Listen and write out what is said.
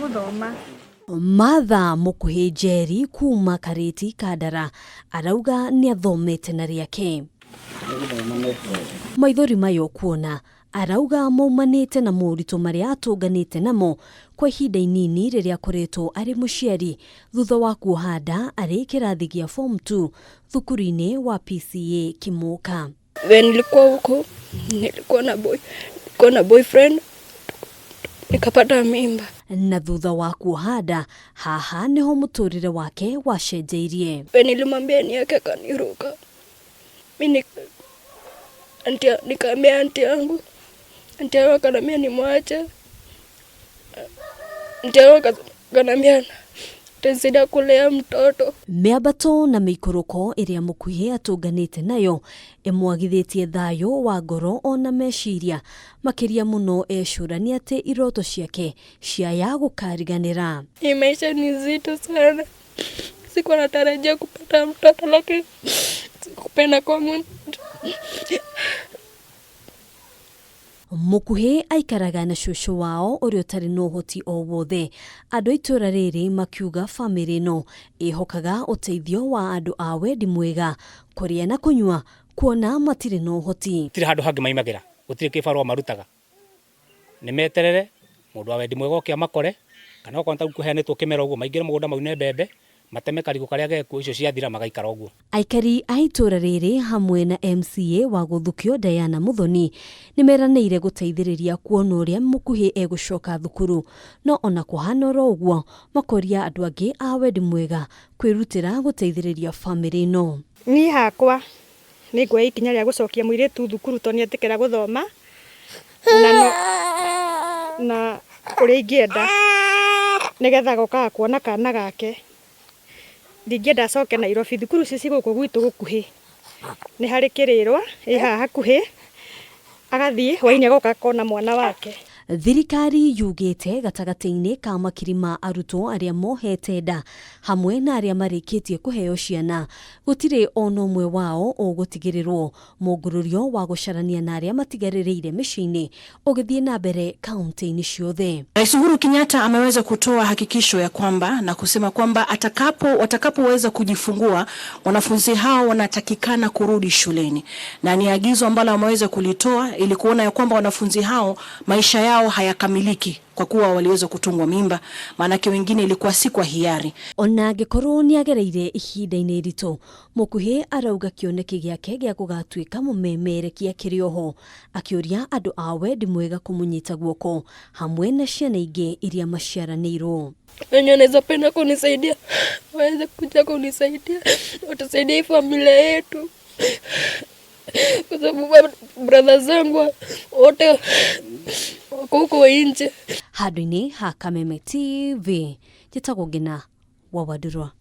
guthoma. Matha mukuhi Njeri kuuma Kariti Kandara arauga ni athomete na riake. Maithori mayo kuona arauga maumanite na murutwo maria atunganite namo kwa ihinda inini riria akoretwo ari muciari thutha wa kuhanda ari kirathi gia form 2 thukuru-ini wa PCA Kimuka. Nilikuwa huko, nilikuwa na boyfriend, nikapata mimba. Na thutha wa kuhanda haha niho muturire wake wacenjeirie. Nilimwambia niake kaniruka. Mimi nikamwambia anti yangu akanambia nimwache. Anti yangu akanambia tensida kulea mtoto. Miabato na mikuruko iria mukuhi atunganite nayo emwagithitie thayo wa ngoro ona meciria makiria muno ecurania ati iroto ciake ciaya gukariganira. Hii maisha ni nzito sana. Sikuwa natarajia kupata mtoto lakini sikupenda kwa Mungu. Mukuhi aikaraga na shushu wao uria utari no hoti o wothe. Andu itura riri makiuga family no ihokaga uteithio wa andu a wendi mwega kuria na kunywa kuona matire no hoti. Tire handu hangi maimagira gutire kibarua marutaga. Nimeterere mundu wa wendi mwega ukia makore kana ukonta kuheanitwo kimera uguo maingire mugunda maune mbembe mateme karigo karia geko icio ciathira magaikara uguo. Aikari a itura riri hamwe na MCA wa guthukio Diana Muthoni nimeranĩire guteithĩrĩria kuona uria mukuhi egucoka thukuru no ona kuhana uguo makoria andu angi a wendi mwega kwirutira guteithĩrĩria family no. Ni hakwa ni ngwe ikinya ria gucokia muiritu thukuru toni atikira guthoma na uria ingienda nigetha goka kuona kana gake. Ndingĩenda acoke Nairobi thukuru cici gũkũ gwitũ gũkuhĩ nĩ harĩ kĩrĩrwa haha hakuhĩ agathie hwainĩ agoka kona mwana wake. Thirikari yugite gatagati-ini ka makiri ma arutwo aria mohete nda hamwe na aria marikitie kuheo ciana gutiri ono umwe wao ugutigirirwo mungururio wa gucarania na aria matigarĩrĩire miciini ugithie nambere kaunti-ini ciothe. Rais Uhuru Kenyatta ameweza kutoa hakikisho ya kwamba na kusema kwamba watakapoweza kujifungua wanafunzi hao wanatakikana kurudi shuleni, na ni agizo ambalo ameweza kulitoa ili kuona ya kwamba wanafunzi hao maisha yao hayakamiliki kwa kuwa waliweza kutungwa mimba, maanake wengine ilikuwa si kwa hiari. Ona angikorwo ni agereire ihinda-ini rito mukuhi arauga kioneki giake gia gugatuika mumemerekia kirioho akiuria andu a wendi mwega kumunyita guoko hamwe na ciana ingi iria maciaranĩirwo. Wenye anaweza penda kunisaidia waweze kuja kunisaidia, watusaidie familia yetu kwa sababu brother zangu wote wako huko nje. Handũ-inĩ ha Kameme TV, njĩtagwo Ngina wa Wadurwa.